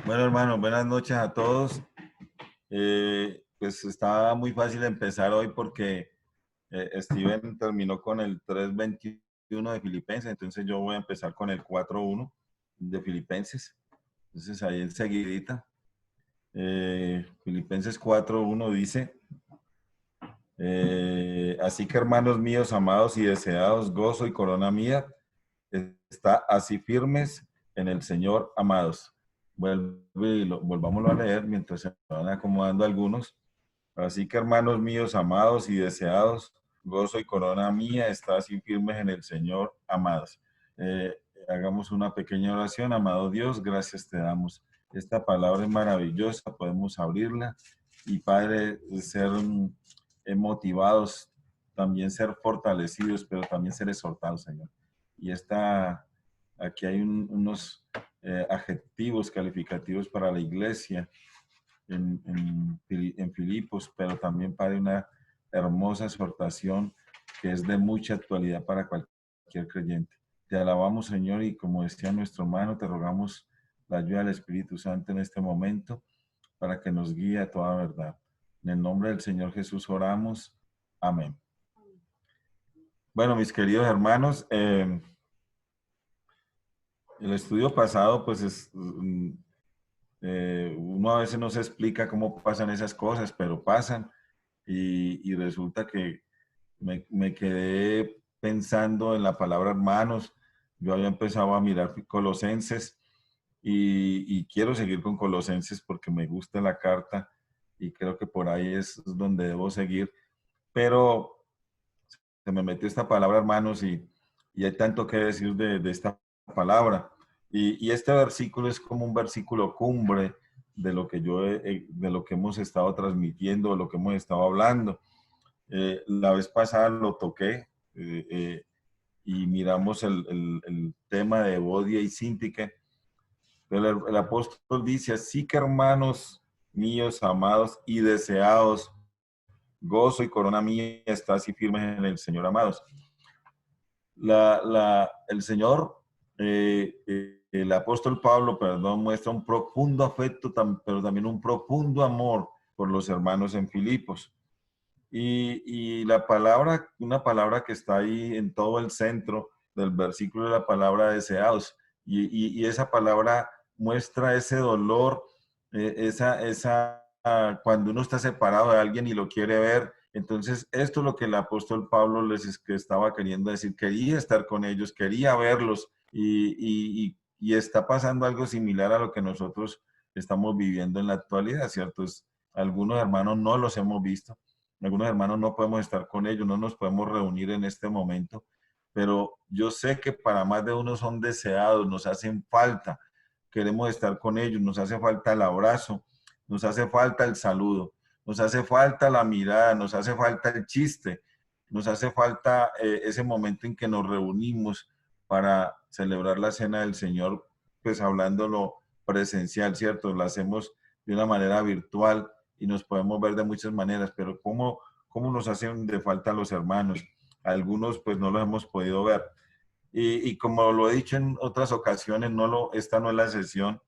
Bueno, hermano, buenas noches a todos. Pues estaba muy fácil empezar hoy porque Steven terminó con el 3:21 de Filipenses, entonces yo voy a empezar con el 4:1 de Filipenses. Entonces ahí enseguidita, Filipenses 4:1 dice, así que hermanos míos, amados y deseados, gozo y corona mía, está así firmes en el Señor, amados. Volvámoslo a leer mientras se van acomodando algunos. Así que hermanos míos, amados y deseados, gozo y corona mía, está así firmes en el Señor, amados. Eh, Hagamos una pequeña oración. Amado Dios, gracias te damos. Esta palabra es maravillosa, podemos abrirla y Padre, ser motivados, también ser fortalecidos, pero también ser exhortados, Señor. Y aquí hay unos adjetivos calificativos para la iglesia en Filipos, pero también para una hermosa exhortación que es de mucha actualidad para cualquier creyente. Te alabamos, Señor, y como decía nuestro hermano, te rogamos la ayuda del Espíritu Santo en este momento para que nos guíe a toda verdad. En el nombre del Señor Jesús oramos. Amén. Bueno, mis queridos hermanos, el estudio pasado, pues uno a veces no se explica cómo pasan esas cosas, pero pasan y resulta que me quedé pensando en la palabra hermanos. Yo había empezado a mirar Colosenses y quiero seguir con Colosenses porque me gusta la carta y creo que por ahí es donde debo seguir, pero se me metió esta palabra hermanos y hay tanto que decir de esta palabra. Y este versículo es como un versículo cumbre de lo que de lo que hemos estado transmitiendo, de lo que hemos estado hablando. La vez pasada lo toqué y miramos el tema de Evodia y Síntique. Pero el apóstol dice, así que hermanos míos, amados y deseados, gozo y corona mía está así firmes en el Señor, amados. El Señor, el apóstol Pablo, perdón, muestra un profundo afecto, pero también un profundo amor por los hermanos en Filipos. Y la palabra, una palabra que está ahí en todo el centro del versículo es la palabra deseados. Y esa palabra muestra ese dolor, cuando uno está separado de alguien y lo quiere ver. Entonces, esto es lo que el apóstol Pablo que estaba queriendo decir. Quería estar con ellos, quería verlos y está pasando algo similar a lo que nosotros estamos viviendo en la actualidad, ¿cierto? Algunos hermanos no los hemos visto, algunos hermanos no podemos estar con ellos, no nos podemos reunir en este momento, pero yo sé que para más de uno son deseados, nos hacen falta, queremos estar con ellos, nos hace falta el abrazo, nos hace falta el saludo, nos hace falta la mirada, nos hace falta el chiste, nos hace falta ese momento en que nos reunimos para celebrar la cena del Señor, pues hablándolo presencial, ¿cierto? Lo hacemos de una manera virtual y nos podemos ver de muchas maneras, pero ¿cómo nos hacen de falta los hermanos? Algunos pues no los hemos podido ver. Y como lo he dicho en otras ocasiones, esta no es la sesión.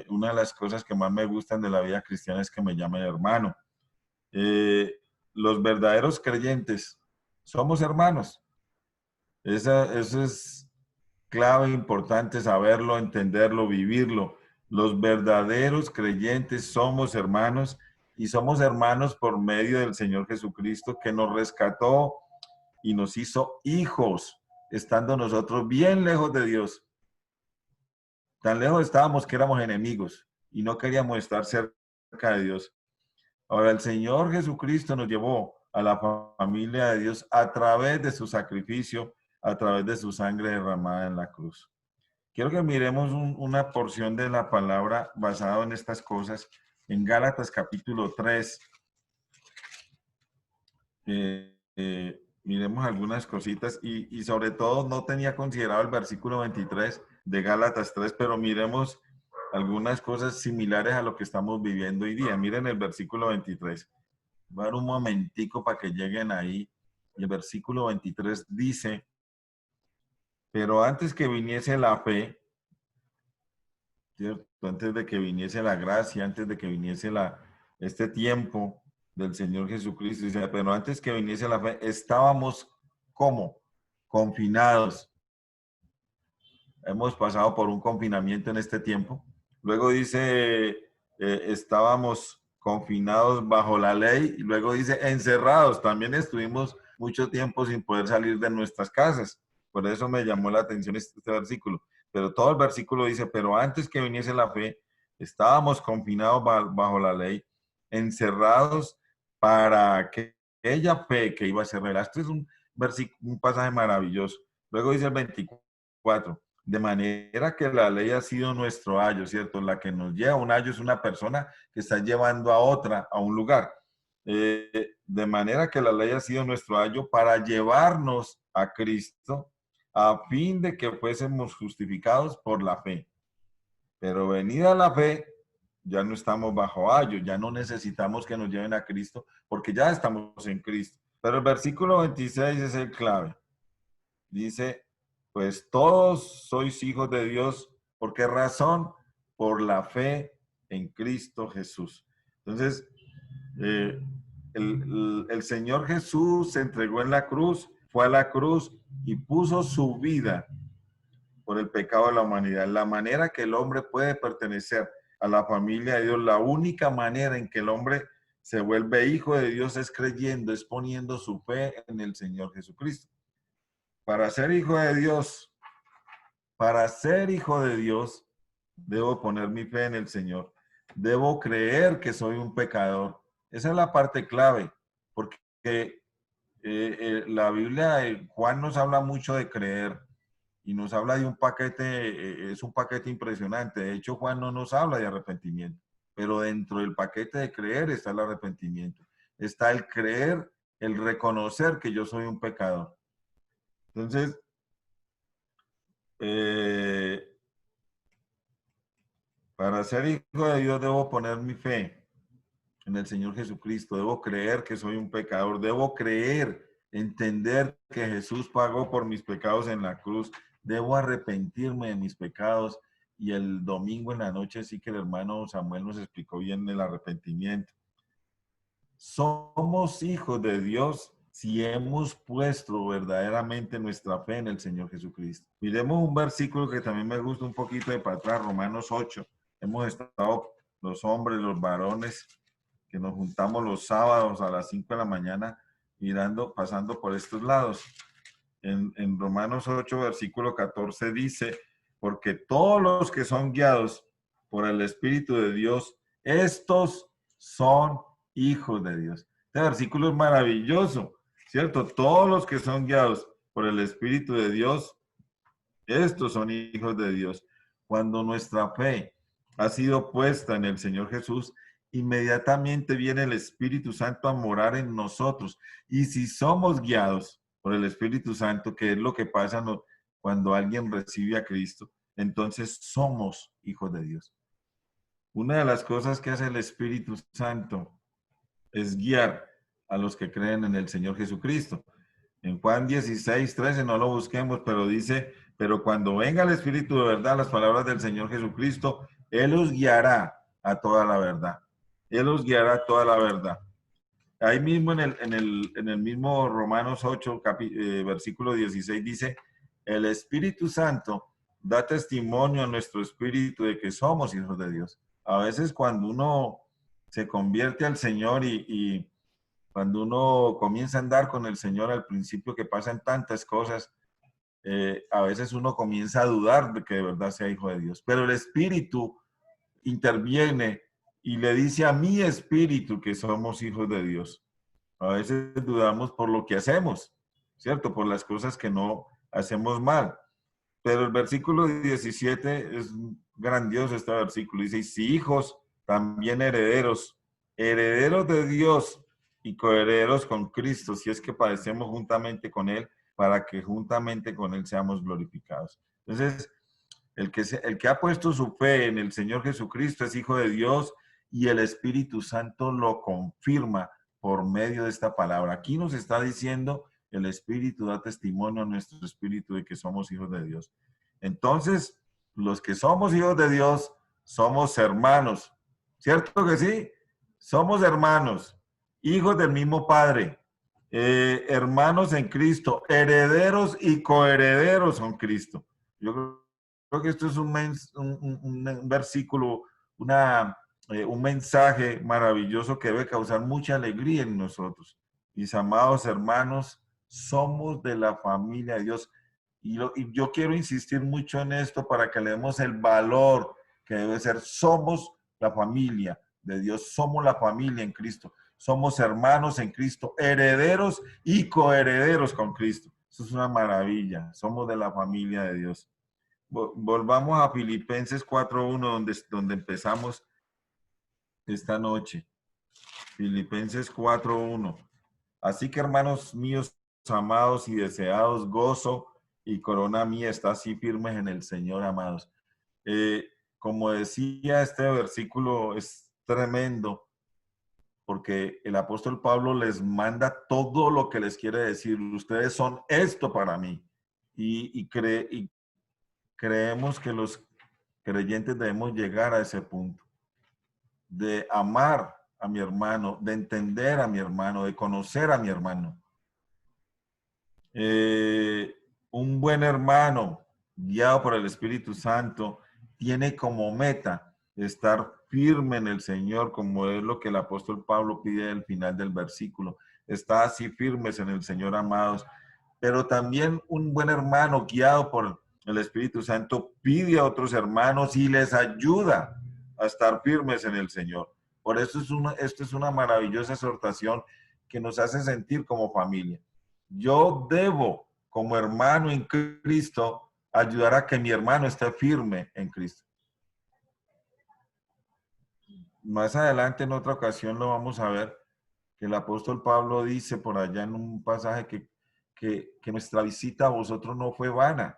Una de las cosas que más me gustan de la vida cristiana es que me llamen hermano. Eh, los verdaderos creyentes somos hermanos. Eso es clave, importante saberlo, entenderlo, vivirlo. Los verdaderos creyentes somos hermanos y somos hermanos por medio del Señor Jesucristo que nos rescató y nos hizo hijos, estando nosotros bien lejos de Dios. Tan lejos estábamos que éramos enemigos y no queríamos estar cerca de Dios. Ahora el Señor Jesucristo nos llevó a la familia de Dios a través de su sacrificio, a través de su sangre derramada en la cruz. Quiero que miremos una porción de la palabra basada en estas cosas en Gálatas capítulo 3. Miremos algunas cositas y sobre todo no tenía considerado el versículo 23 de Gálatas 3, pero miremos algunas cosas similares a lo que estamos viviendo hoy día. Miren el versículo 23. Voy a dar un momentico para que lleguen ahí. El versículo 23 dice, pero antes que viniese la fe, ¿cierto? Antes de que viniese la gracia, antes de que viniese este tiempo del Señor Jesucristo. Dice, pero antes que viniese la fe, estábamos como confinados. Hemos pasado por un confinamiento en este tiempo. Luego dice, estábamos confinados bajo la ley, y luego dice, encerrados. También estuvimos mucho tiempo sin poder salir de nuestras casas. Por eso me llamó la atención este versículo. Pero todo el versículo dice, pero antes que viniese la fe, estábamos confinados bajo la ley, encerrados para que aquella fe que iba a ser revelada. Este es un pasaje maravilloso. Luego dice el 24. De manera que la ley ha sido nuestro ayo, ¿cierto? La que nos lleva, un ayo es una persona que está llevando a otra a un lugar. De manera que la ley ha sido nuestro ayo para llevarnos a Cristo a fin de que fuésemos justificados por la fe. Pero venida la fe, ya no estamos bajo ayo, ya no necesitamos que nos lleven a Cristo porque ya estamos en Cristo. Pero el versículo 26 es el clave. Dice, pues todos sois hijos de Dios. ¿Por qué razón? Por la fe en Cristo Jesús. Entonces, el Señor Jesús se entregó en la cruz, fue a la cruz y puso su vida por el pecado de la humanidad. La manera que el hombre puede pertenecer a la familia de Dios, la única manera en que el hombre se vuelve hijo de Dios es creyendo, es poniendo su fe en el Señor Jesucristo. Para ser hijo de Dios, debo poner mi fe en el Señor. Debo creer que soy un pecador. Esa es la parte clave, porque la Biblia, Juan nos habla mucho de creer y nos habla de un paquete, es un paquete impresionante. De hecho, Juan no nos habla de arrepentimiento, pero dentro del paquete de creer está el arrepentimiento. Está el creer, el reconocer que yo soy un pecador. Entonces, para ser hijo de Dios debo poner mi fe en el Señor Jesucristo. Debo creer que soy un pecador. Debo creer, entender que Jesús pagó por mis pecados en la cruz. Debo arrepentirme de mis pecados. Y el domingo en la noche sí que el hermano Samuel nos explicó bien el arrepentimiento. Somos hijos de Dios si hemos puesto verdaderamente nuestra fe en el Señor Jesucristo. Miremos un versículo que también me gusta un poquito de para atrás, Romanos 8. Hemos estado los hombres, los varones, que nos juntamos los sábados a las 5 de la mañana mirando, pasando por estos lados. En Romanos 8, versículo 14 dice, porque todos los que son guiados por el Espíritu de Dios, estos son hijos de Dios. Este versículo es maravilloso, ¿cierto? Todos los que son guiados por el Espíritu de Dios, estos son hijos de Dios. Cuando nuestra fe ha sido puesta en el Señor Jesús, inmediatamente viene el Espíritu Santo a morar en nosotros. Y si somos guiados por el Espíritu Santo, que es lo que pasa cuando alguien recibe a Cristo, entonces somos hijos de Dios. Una de las cosas que hace el Espíritu Santo es guiar a los que creen en el Señor Jesucristo. En Juan 16, 13, no lo busquemos, pero dice, pero cuando venga el Espíritu de verdad, las palabras del Señor Jesucristo, Él os guiará a toda la verdad. Él os guiará a toda la verdad. Ahí mismo en el mismo Romanos 8, versículo 16 dice, el Espíritu Santo da testimonio a nuestro espíritu de que somos hijos de Dios. A veces cuando uno se convierte al Señor y cuando uno comienza a andar con el Señor al principio que pasan tantas cosas, a veces uno comienza a dudar de que de verdad sea hijo de Dios. Pero el Espíritu interviene y le dice a mi espíritu que somos hijos de Dios. A veces dudamos por lo que hacemos, ¿cierto? Por las cosas que no hacemos mal. Pero el versículo 17 es grandioso este versículo. Dice, si hijos, también herederos, herederos de Dios y coherederos con Cristo, si es que padecemos juntamente con Él, para que juntamente con Él seamos glorificados. Entonces, el que ha puesto su fe en el Señor Jesucristo es hijo de Dios y el Espíritu Santo lo confirma por medio de esta palabra. Aquí nos está diciendo, el Espíritu da testimonio a nuestro espíritu de que somos hijos de Dios. Entonces, los que somos hijos de Dios, somos hermanos. ¿Cierto que sí? Somos hermanos, hijos del mismo Padre, hermanos en Cristo, herederos y coherederos con Cristo. Yo creo que esto es un versículo, un mensaje maravilloso que debe causar mucha alegría en nosotros. Mis amados hermanos, somos de la familia de Dios. Y yo quiero insistir mucho en esto para que le demos el valor que debe ser. Somos la familia de Dios, somos la familia en Cristo, somos hermanos en Cristo, herederos y coherederos con Cristo. Eso es una maravilla, somos de la familia de Dios. Volvamos a Filipenses 4:1, donde empezamos esta noche. Filipenses 4:1. Así que, hermanos míos, amados y deseados, gozo y corona mía, está así firmes en el Señor, amados. Como decía, este versículo es tremendo porque el apóstol Pablo les manda todo lo que les quiere decir. Ustedes son esto para mí. Y creemos que los creyentes debemos llegar a ese punto de amar a mi hermano, de entender a mi hermano, de conocer a mi hermano. Un buen hermano, guiado por el Espíritu Santo, tiene como meta estar firme en el Señor, como es lo que el apóstol Pablo pide al final del versículo. Está así firmes en el Señor, amados. Pero también un buen hermano, guiado por el Espíritu Santo, pide a otros hermanos y les ayuda a estar firmes en el Señor. Por eso esto es una maravillosa exhortación que nos hace sentir como familia. Yo debo, como hermano en Cristo, ayudar a que mi hermano esté firme en Cristo. Más adelante, en otra ocasión, lo vamos a ver, que el apóstol Pablo dice por allá en un pasaje que nuestra visita a vosotros no fue vana.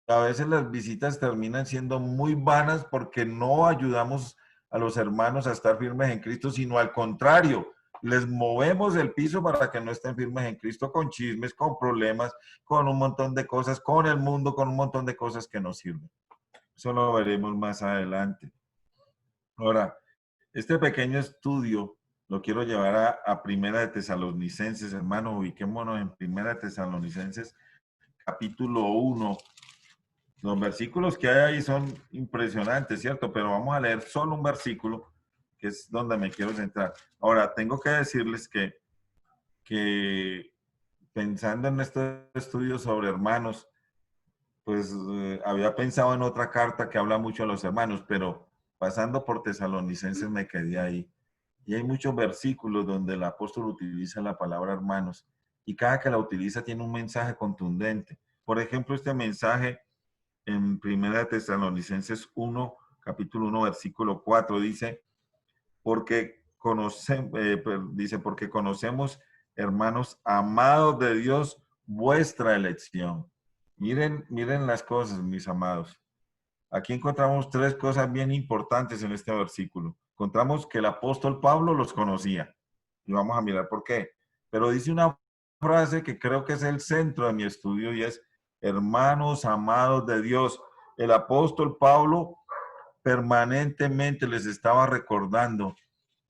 A veces las visitas terminan siendo muy vanas porque no ayudamos a los hermanos a estar firmes en Cristo, sino al contrario, les movemos el piso para que no estén firmes en Cristo con chismes, con problemas, con un montón de cosas, con el mundo, con un montón de cosas que no sirven. Eso lo veremos más adelante. Ahora, este pequeño estudio lo quiero llevar a Primera de Tesalonicenses, hermano, ubiquémonos en Primera de Tesalonicenses, capítulo 1. Los versículos que hay ahí son impresionantes, ¿cierto? Pero vamos a leer solo un versículo, que es donde me quiero centrar. Ahora, tengo que decirles que pensando en este estudio sobre hermanos, pues había pensado en otra carta que habla mucho de los hermanos, pero pasando por Tesalonicenses me quedé ahí. Y hay muchos versículos donde el apóstol utiliza la palabra hermanos y cada que la utiliza tiene un mensaje contundente. Por ejemplo, este mensaje en Primera Tesalonicenses 1, capítulo 1, versículo 4, dice, porque conocemos, hermanos amados de Dios, vuestra elección. Miren las cosas, mis amados. Aquí encontramos tres cosas bien importantes en este versículo. Encontramos que el apóstol Pablo los conocía. Y vamos a mirar por qué. Pero dice una frase que creo que es el centro de mi estudio y es, hermanos amados de Dios. El apóstol Pablo permanentemente les estaba recordando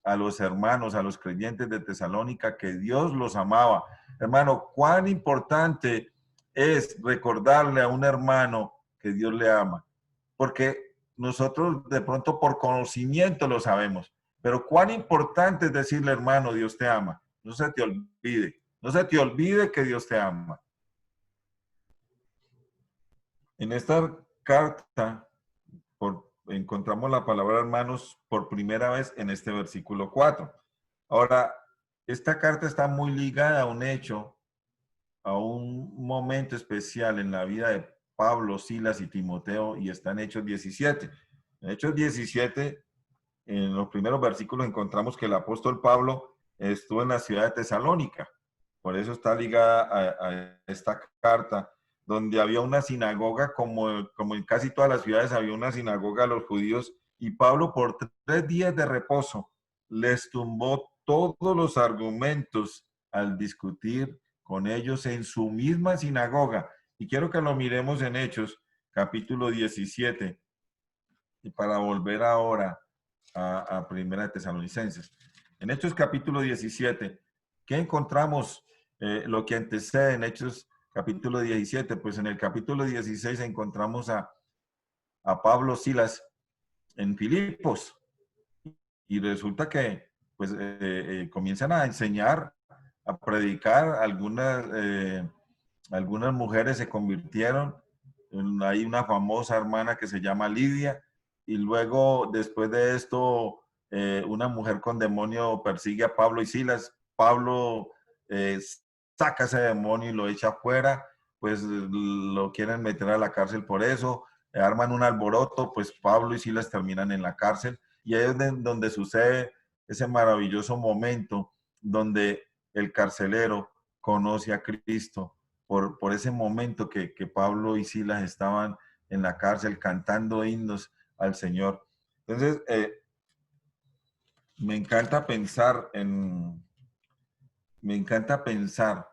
a los hermanos, a los creyentes de Tesalónica, que Dios los amaba. Hermano, cuán importante es recordarle a un hermano que Dios le ama, porque nosotros de pronto por conocimiento lo sabemos, pero cuán importante es decirle, hermano, Dios te ama. No se te olvide, no se te olvide que Dios te ama. En esta carta encontramos la palabra hermanos por primera vez en este versículo 4. Ahora, esta carta está muy ligada a un hecho, a un momento especial en la vida de Pablo, Silas y Timoteo, y está en Hechos 17. En Hechos 17, en los primeros versículos encontramos que el apóstol Pablo estuvo en la ciudad de Tesalónica. Por eso está ligada a esta carta, donde había una sinagoga, como en casi todas las ciudades había una sinagoga a los judíos, y Pablo por 3 días de reposo les tumbó todos los argumentos al discutir con ellos en su misma sinagoga. Y quiero que lo miremos en Hechos, capítulo 17. Y para volver ahora a Primera de Tesalonicenses. En Hechos capítulo 17, ¿qué encontramos? Lo que antecede en Hechos capítulo 17, pues en el capítulo 16 encontramos a Pablo Silas en Filipos y resulta que pues comienzan a enseñar, a predicar, algunas mujeres se convirtieron, hay una famosa hermana que se llama Lidia, y luego después de esto una mujer con demonio persigue a Pablo y Silas. Pablo eh, saca ese demonio y lo echa afuera, pues lo quieren meter a la cárcel por eso, arman un alboroto, pues Pablo y Silas terminan en la cárcel, y ahí es donde sucede ese maravilloso momento donde el carcelero conoce a Cristo por ese momento que Pablo y Silas estaban en la cárcel cantando himnos al Señor. Entonces, me encanta pensar me encanta pensar,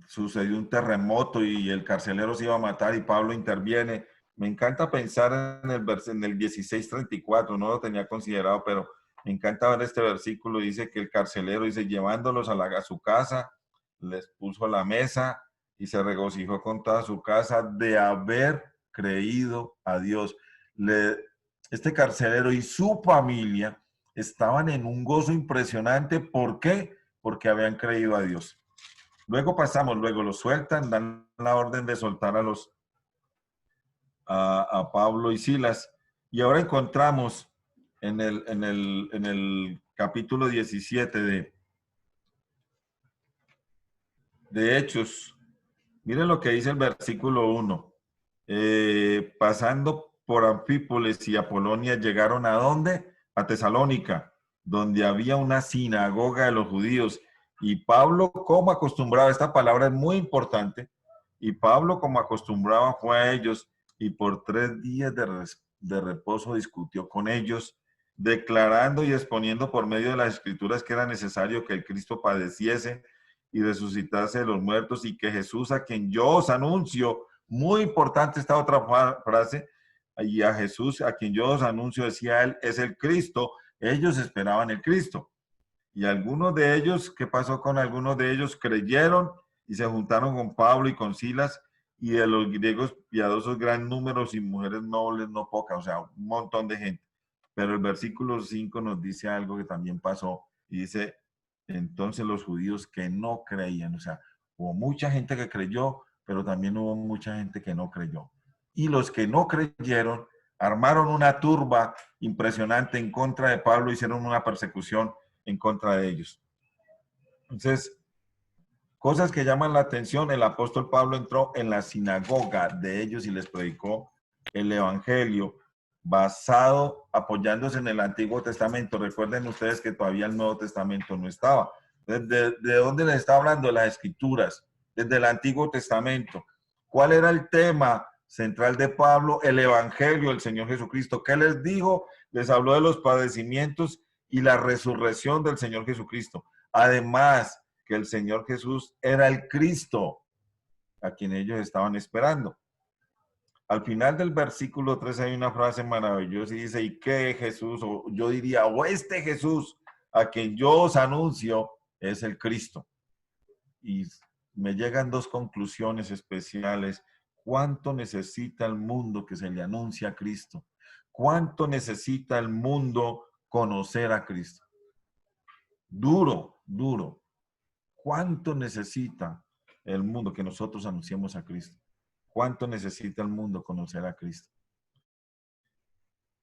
sucedió un terremoto y el carcelero se iba a matar y Pablo interviene. Me encanta pensar en el 16:34, no lo tenía considerado, pero me encanta ver este versículo. Dice que el carcelero, dice, llevándolos a su casa, les puso a la mesa y se regocijó con toda su casa de haber creído a Dios. Este carcelero y su familia estaban en un gozo impresionante. ¿Por qué? Porque habían creído a Dios. Luego lo sueltan, dan la orden de soltar a Pablo y Silas. Y ahora encontramos en el capítulo 17 de Hechos. Miren lo que dice el versículo 1. Pasando por Anfípolis y Apolonia, llegaron ¿a dónde? A Tesalónica, donde había una sinagoga de los judíos. Y Pablo, como acostumbraba, esta palabra es muy importante, y Pablo, como acostumbraba, fue a ellos y por 3 días de reposo discutió con ellos, declarando y exponiendo por medio de las escrituras que era necesario que el Cristo padeciese y resucitase de los muertos, y que Jesús, a quien yo os anuncio, muy importante esta otra frase, y a Jesús, a quien yo os anuncio, decía él, es el Cristo. Ellos esperaban el Cristo. Y algunos de ellos, ¿qué pasó con algunos de ellos? Creyeron y se juntaron con Pablo y con Silas, y de los griegos piadosos gran número, y mujeres nobles no pocas, o sea, un montón de gente. Pero el versículo 5 nos dice algo que también pasó, y dice, entonces los judíos que no creían, o sea, hubo mucha gente que creyó, pero también hubo mucha gente que no creyó. Y los que no creyeron armaron una turba impresionante en contra de Pablo, hicieron una persecución en contra de ellos. Entonces, cosas que llaman la atención, el apóstol Pablo entró en la sinagoga de ellos y les predicó el evangelio basado, apoyándose en el Antiguo Testamento. Recuerden ustedes que todavía el Nuevo Testamento no estaba. ¿De dónde les está hablando? De las Escrituras, desde el Antiguo Testamento. ¿Cuál era el tema central de Pablo? El evangelio del Señor Jesucristo. ¿Qué les dijo? Les habló de los padecimientos y la resurrección del Señor Jesucristo. Además, que el Señor Jesús era el Cristo a quien ellos estaban esperando. Al final del versículo 3 hay una frase maravillosa y dice, ¿y qué Jesús? O yo diría, o este Jesús a quien yo os anuncio es el Cristo. Y me llegan dos conclusiones especiales. ¿Cuánto necesita el mundo que se le anuncie a Cristo? ¿Cuánto necesita el mundo conocer a Cristo? Duro, duro. ¿Cuánto necesita el mundo que nosotros anunciemos a Cristo? ¿Cuánto necesita el mundo conocer a Cristo?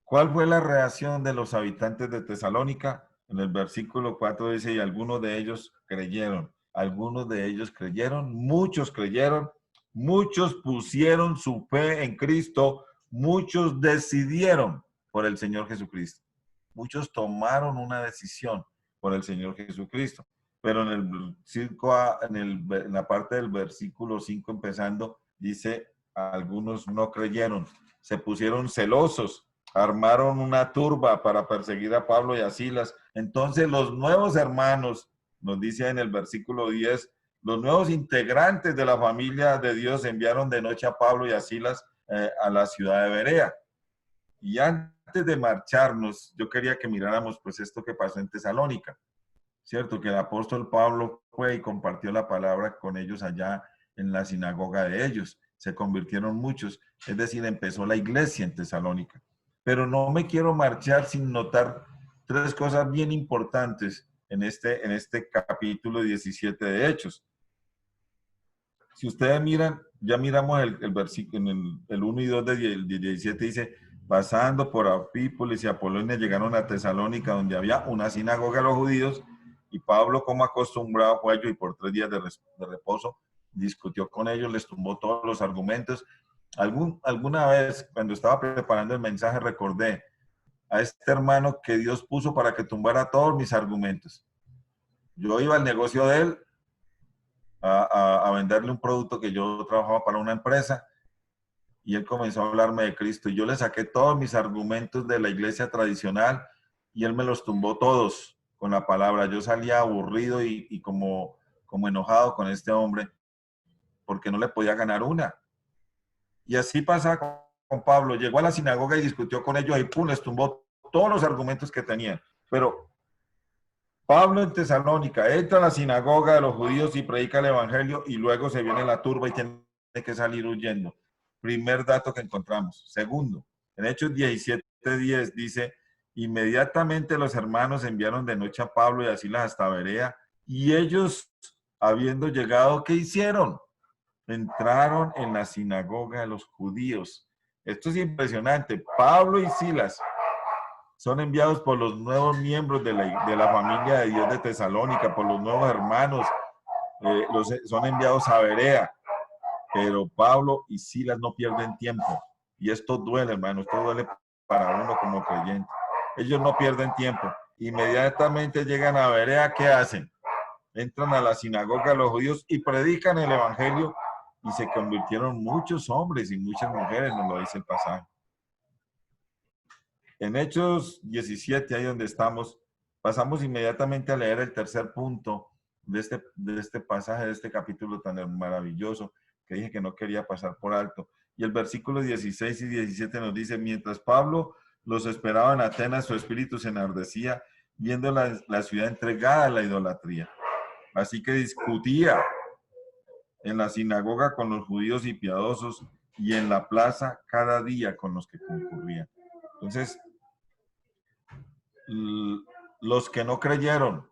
¿Cuál fue la reacción de los habitantes de Tesalónica? En el versículo 4 dice, y algunos de ellos creyeron. Algunos de ellos creyeron, muchos pusieron su fe en Cristo, muchos decidieron por el Señor Jesucristo. Muchos tomaron una decisión por el Señor Jesucristo. Pero en la parte del versículo 5 empezando, dice, algunos no creyeron, se pusieron celosos, armaron una turba para perseguir a Pablo y a Silas. Entonces los nuevos hermanos, nos dice en el versículo 10, los nuevos integrantes de la familia de Dios enviaron de noche a Pablo y a Silas a la ciudad de Berea. Y antes de marcharnos, yo quería que miráramos pues esto que pasó en Tesalónica, ¿cierto? Que el apóstol Pablo fue y compartió la palabra con ellos allá en la sinagoga de ellos. Se convirtieron muchos, es decir, empezó la iglesia en Tesalónica. Pero no me quiero marchar sin notar tres cosas bien importantes en este capítulo 17 de Hechos. Si ustedes miran, ya miramos el versículo, en el 1 y 2 del 17 dice, pasando por Anfípolis y Apolonia llegaron a Tesalónica, donde había una sinagoga de los judíos, y Pablo, como acostumbrado, fue allí y por 3 días de reposo discutió con ellos, les tumbó todos los argumentos. Alguna vez, cuando estaba preparando el mensaje, recordé a este hermano que Dios puso para que tumbara todos mis argumentos. Yo iba al negocio de él, a venderle un producto que yo trabajaba para una empresa, y él comenzó a hablarme de Cristo y yo le saqué todos mis argumentos de la iglesia tradicional y él me los tumbó todos con la palabra. Yo salía aburrido y como enojado con este hombre porque no le podía ganar una. Y así pasa con Pablo. Llegó a la sinagoga y discutió con ellos y pum, les tumbó todos los argumentos que tenían. Pero Pablo en Tesalónica entra a la sinagoga de los judíos y predica el evangelio y luego se viene la turba y tiene que salir huyendo. Primer dato que encontramos. Segundo, en Hechos 17:10 dice, inmediatamente los hermanos enviaron de noche a Pablo y a Silas hasta Berea y ellos, habiendo llegado, ¿qué hicieron? Entraron en la sinagoga de los judíos. Esto es impresionante. Pablo y Silas son enviados por los nuevos miembros de la familia de Dios de Tesalónica, por los nuevos hermanos, son enviados a Berea, pero Pablo y Silas no pierden tiempo. Y esto duele, hermano, esto duele para uno como creyente. Ellos no pierden tiempo. Inmediatamente llegan a Berea, ¿qué hacen? Entran a la sinagoga de los judíos y predican el evangelio y se convirtieron muchos hombres y muchas mujeres, nos lo dice el pasaje. En Hechos 17, ahí donde estamos, pasamos inmediatamente a leer el tercer punto de este pasaje, de este capítulo tan maravilloso, que dije que no quería pasar por alto. Y el versículo 16 y 17 nos dice, mientras Pablo los esperaba en Atenas, su espíritu se enardecía, viendo la ciudad entregada a la idolatría. Así que discutía en la sinagoga con los judíos y piadosos, y en la plaza cada día con los que concurrían. Entonces, los que no creyeron,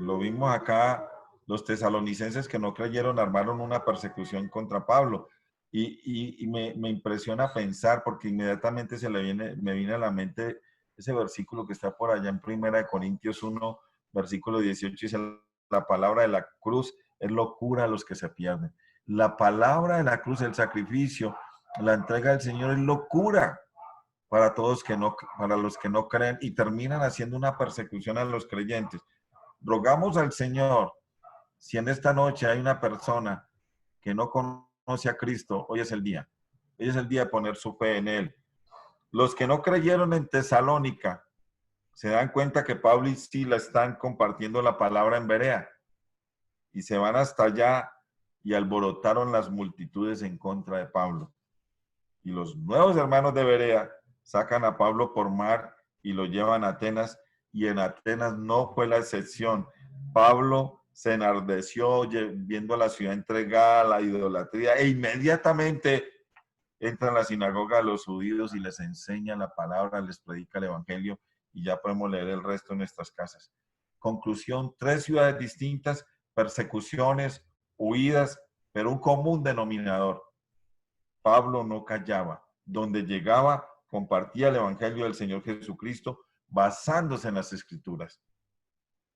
lo vimos acá, los tesalonicenses que no creyeron armaron una persecución contra Pablo. Y me impresiona pensar, porque inmediatamente me viene a la mente ese versículo que está por allá en 1 Corintios 1, versículo 18, dice, la palabra de la cruz es locura a los que se pierden. La palabra de la cruz, el sacrificio, la entrega del Señor es locura para todos para los que no creen y terminan haciendo una persecución a los creyentes. Rogamos al Señor, si en esta noche hay una persona que no conoce a Cristo, hoy es el día. Hoy es el día de poner su fe en Él. Los que no creyeron en Tesalónica se dan cuenta que Pablo y Silas están compartiendo la palabra en Berea y se van hasta allá y alborotaron las multitudes en contra de Pablo. Y los nuevos hermanos de Berea sacan a Pablo por mar y lo llevan a Atenas, y en Atenas no fue la excepción. Pablo se enardeció viendo a la ciudad entregada a la idolatría e inmediatamente entra en la sinagoga de los judíos y les enseña la palabra, les predica el evangelio, y ya podemos leer el resto en nuestras casas. Conclusión, 3 ciudades distintas, persecuciones, huidas, pero un común denominador. Pablo no callaba. Donde llegaba, compartía el evangelio del Señor Jesucristo basándose en las Escrituras.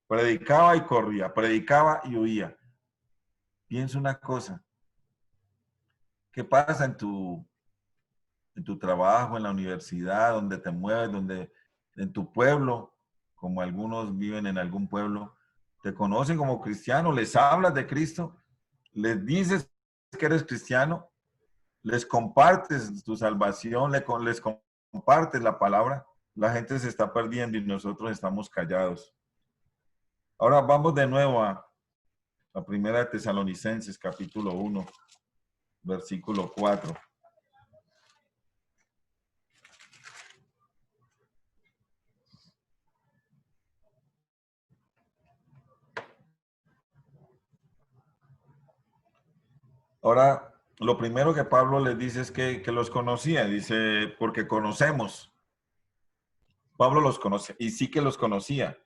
Predicaba y corría, predicaba y huía. Piensa una cosa. ¿Qué pasa en tu trabajo, en la universidad, donde te mueves, en tu pueblo, como algunos viven en algún pueblo? Te conocen como cristiano, les hablas de Cristo, les dices que eres cristiano, les compartes tu salvación, les compartes la palabra, la gente se está perdiendo y nosotros estamos callados. Ahora vamos de nuevo a la primera de Tesalonicenses, capítulo 1, versículo 4. Ahora, lo primero que Pablo les dice es que los conocía. Dice, porque conocemos. Pablo los conoce y sí que los conocía.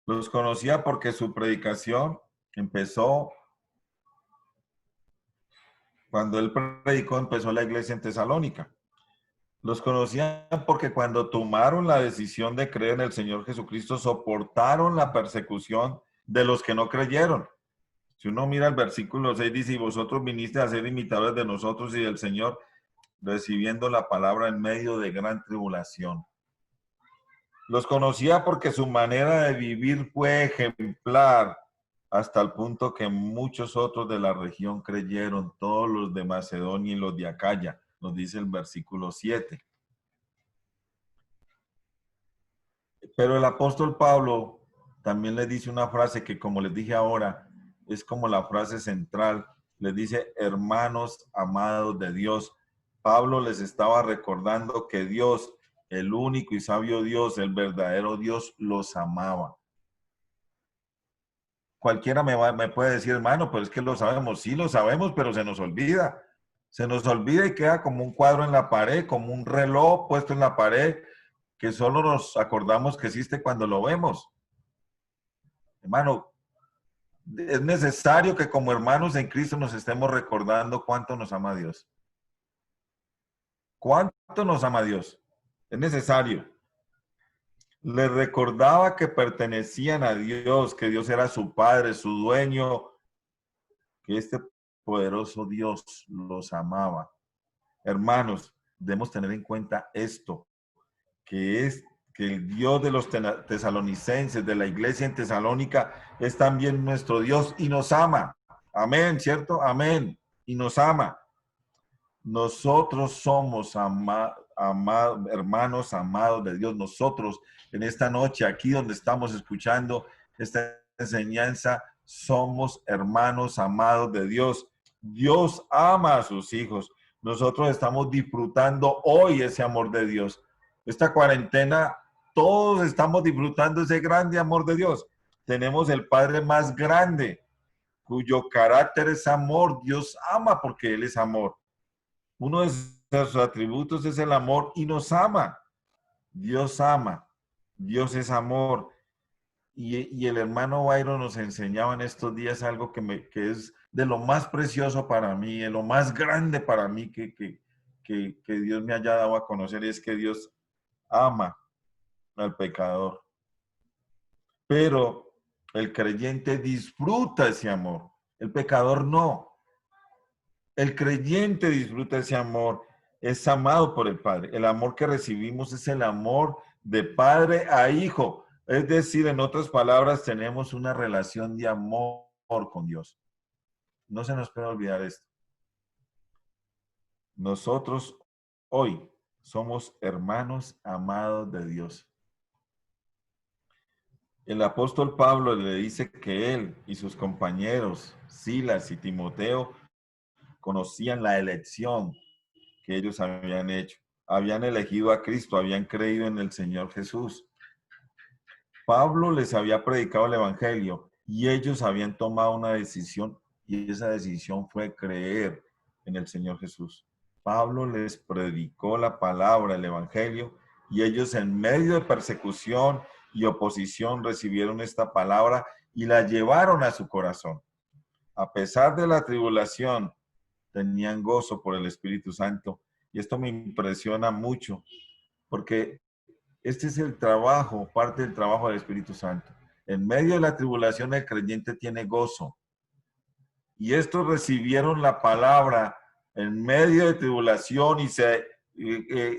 Los conocía porque su predicación empezó, cuando él predicó, empezó la iglesia en Tesalónica. Los conocían porque cuando tomaron la decisión de creer en el Señor Jesucristo, soportaron la persecución de los que no creyeron. Si uno mira el versículo 6, dice, y vosotros viniste a ser imitadores de nosotros y del Señor, recibiendo la palabra en medio de gran tribulación. Los conocía porque su manera de vivir fue ejemplar, hasta el punto que muchos otros de la región creyeron, todos los de Macedonia y los de Acaya, nos dice el versículo 7. Pero el apóstol Pablo también le dice una frase que, como les dije ahora, es como la frase central. Les dice, hermanos amados de Dios. Pablo les estaba recordando que Dios, el único y sabio Dios, el verdadero Dios, los amaba. Cualquiera me puede decir, hermano, pero es que lo sabemos. Sí, lo sabemos, pero se nos olvida. Se nos olvida y queda como un cuadro en la pared, como un reloj puesto en la pared, que solo nos acordamos que existe cuando lo vemos. Hermano, es necesario que como hermanos en Cristo nos estemos recordando cuánto nos ama Dios. ¿Cuánto nos ama Dios? Es necesario. Les recordaba que pertenecían a Dios, que Dios era su Padre, su dueño, que este poderoso Dios los amaba. Hermanos, debemos tener en cuenta esto, que es que el Dios de los tesalonicenses, de la iglesia en Tesalónica, es también nuestro Dios y nos ama. Amén, ¿cierto? Amén. Y nos ama. Nosotros somos hermanos amados de Dios. Nosotros en esta noche, aquí donde estamos escuchando esta enseñanza, somos hermanos amados de Dios. Dios ama a sus hijos. Nosotros estamos disfrutando hoy ese amor de Dios. Esta cuarentena, todos estamos disfrutando ese grande amor de Dios. Tenemos el Padre más grande, cuyo carácter es amor. Dios ama porque Él es amor. Uno de sus atributos es el amor y nos ama. Dios ama. Dios es amor. Y el hermano Byron nos enseñaba en estos días algo que es de lo más precioso para mí, de lo más grande para mí que Dios me haya dado a conocer, y es que Dios ama al pecador. Pero el creyente disfruta ese amor, el pecador no. El creyente disfruta ese amor, es amado por el Padre. El amor que recibimos es el amor de padre a hijo. Es decir, en otras palabras, tenemos una relación de amor con Dios. No se nos puede olvidar esto. Nosotros hoy somos hermanos amados de Dios. El apóstol Pablo le dice que él y sus compañeros, Silas y Timoteo, conocían la elección que ellos habían hecho. Habían elegido a Cristo, habían creído en el Señor Jesús. Pablo les había predicado el Evangelio y ellos habían tomado una decisión, y esa decisión fue creer en el Señor Jesús. Pablo les predicó la palabra, el Evangelio, y ellos en medio de persecución y oposición recibieron esta palabra y la llevaron a su corazón. A pesar de la tribulación, tenían gozo por el Espíritu Santo. Y esto me impresiona mucho, porque este es el trabajo, parte del trabajo del Espíritu Santo. En medio de la tribulación, el creyente tiene gozo. Y estos recibieron la palabra en medio de tribulación y se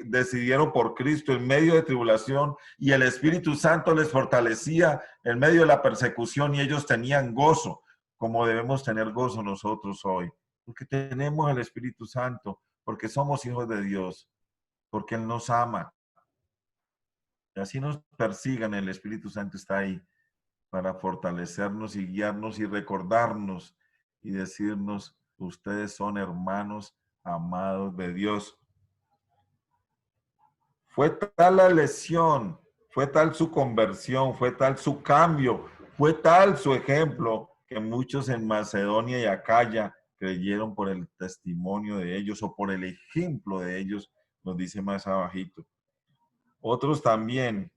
decidieron por Cristo en medio de tribulación, y el Espíritu Santo les fortalecía en medio de la persecución, y ellos tenían gozo, como debemos tener gozo nosotros hoy, porque tenemos el Espíritu Santo, porque somos hijos de Dios, porque Él nos ama. Y así nos persigan, el Espíritu Santo está ahí para fortalecernos y guiarnos y recordarnos y decirnos, ustedes son hermanos amados de Dios. Fue tal la lesión, fue tal su conversión, fue tal su cambio, fue tal su ejemplo, que muchos en Macedonia y Acaya creyeron por el testimonio de ellos o por el ejemplo de ellos, nos dice más abajito. Otros también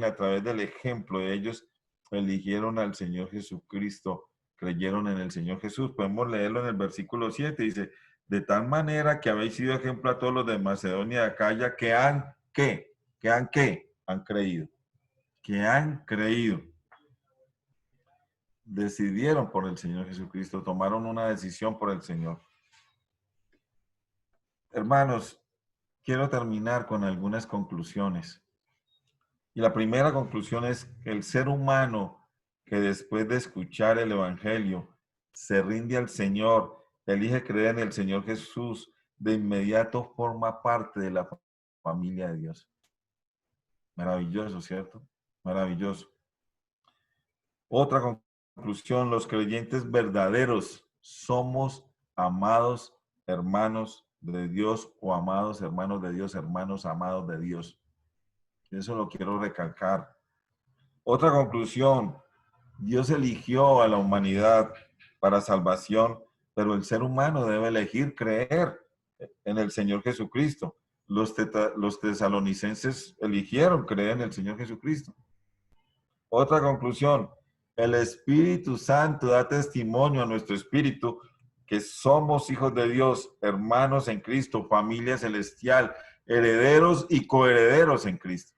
a través del ejemplo de ellos eligieron al Señor Jesucristo, creyeron en el Señor Jesús. Podemos leerlo en el versículo 7, dice, de tal manera que habéis sido ejemplo a todos los de Macedonia y Acaya que han, ¿qué? Han creído. Que han creído. Decidieron por el Señor Jesucristo, tomaron una decisión por el Señor. Hermanos, quiero terminar con algunas conclusiones. Y la primera conclusión es que el ser humano que después de escuchar el Evangelio se rinde al Señor, elige creer en el Señor Jesús, de inmediato forma parte de la familia de Dios. Maravilloso, ¿cierto? Maravilloso. Otra conclusión, los creyentes verdaderos somos amados hermanos de Dios o amados hermanos de Dios, hermanos amados de Dios. Eso lo quiero recalcar. Otra conclusión, Dios eligió a la humanidad para salvación, pero el ser humano debe elegir creer en el Señor Jesucristo. Los tesalonicenses eligieron creer en el Señor Jesucristo. Otra conclusión, el Espíritu Santo da testimonio a nuestro espíritu que somos hijos de Dios, hermanos en Cristo, familia celestial, herederos y coherederos en Cristo.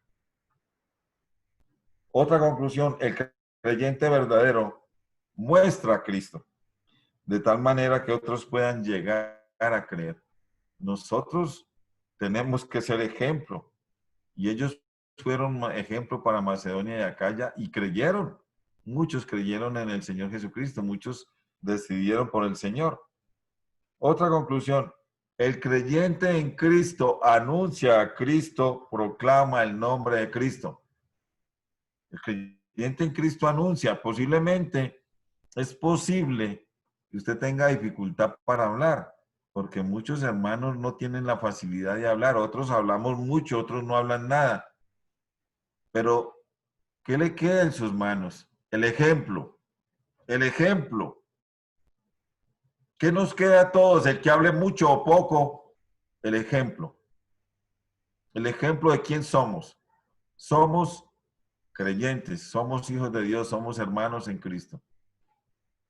Otra conclusión, el creyente verdadero muestra a Cristo de tal manera que otros puedan llegar a creer. Nosotros tenemos que ser ejemplo y ellos fueron ejemplo para Macedonia y Acaya y creyeron. Muchos creyeron en el Señor Jesucristo, muchos decidieron por el Señor. Otra conclusión, el creyente en Cristo anuncia a Cristo, proclama el nombre de Cristo. El creyente en Cristo anuncia, posiblemente es posible que usted tenga dificultad para hablar, porque muchos hermanos no tienen la facilidad de hablar, otros hablamos mucho, otros no hablan nada. Pero, ¿qué le queda en sus manos? El ejemplo, el ejemplo. ¿Qué nos queda a todos? El que hable mucho o poco, el ejemplo. El ejemplo de quién somos. Somos creyentes, somos hijos de Dios, somos hermanos en Cristo.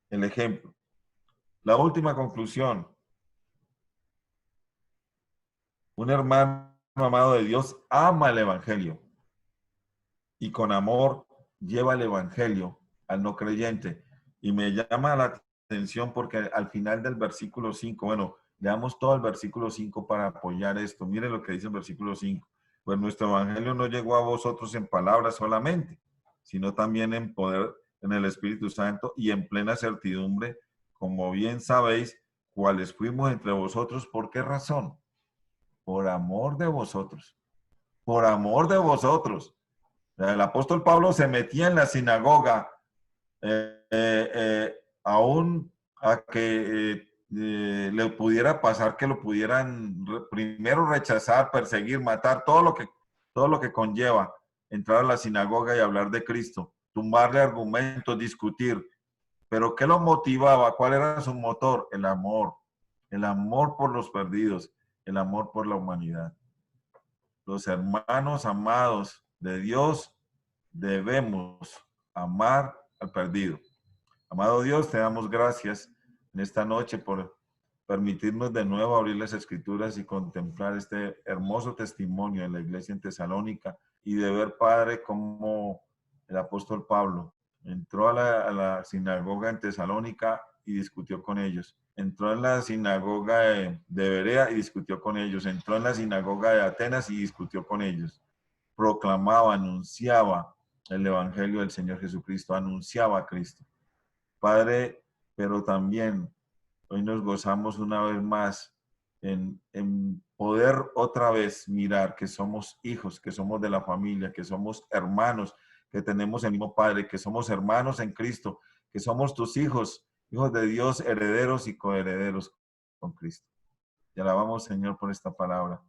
El ejemplo. La última conclusión. Un hermano amado de Dios ama el Evangelio y con amor lleva el Evangelio al no creyente. Y me llama la atención porque al final del versículo 5, bueno, leamos todo el versículo 5 para apoyar esto. Mire lo que dice el versículo 5. Pues nuestro Evangelio no llegó a vosotros en palabras solamente, sino también en poder, en el Espíritu Santo y en plena certidumbre, como bien sabéis, cuáles fuimos entre vosotros. ¿Por qué razón? Por amor de vosotros. Por amor de vosotros. El apóstol Pablo se metía en la sinagoga aún a que le pudiera pasar que lo pudieran primero rechazar, perseguir, matar, todo lo que conlleva entrar a la sinagoga y hablar de Cristo, tumbarle argumentos, discutir. Pero ¿qué lo motivaba? ¿Cuál era su motor? El amor por los perdidos, el amor por la humanidad. Los hermanos amados de Dios debemos amar al perdido. Amado Dios, te damos gracias en esta noche por permitirnos de nuevo abrir las Escrituras y contemplar este hermoso testimonio de la iglesia en Tesalónica y de ver, Padre, cómo el apóstol Pablo entró a la sinagoga en Tesalónica y discutió con ellos. Entró en la sinagoga de Berea y discutió con ellos. Entró en la sinagoga de Atenas y discutió con ellos. Proclamaba, anunciaba el Evangelio del Señor Jesucristo, anunciaba a Cristo. Padre, pero también hoy nos gozamos una vez más en poder otra vez mirar que somos hijos, que somos de la familia, que somos hermanos, que tenemos el mismo Padre, que somos hermanos en Cristo, que somos tus hijos, hijos de Dios, herederos y coherederos con Cristo. Te alabamos, Señor, por esta palabra.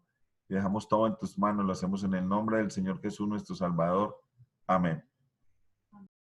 Y dejamos todo en tus manos, lo hacemos en el nombre del Señor Jesús, nuestro Salvador. Amén.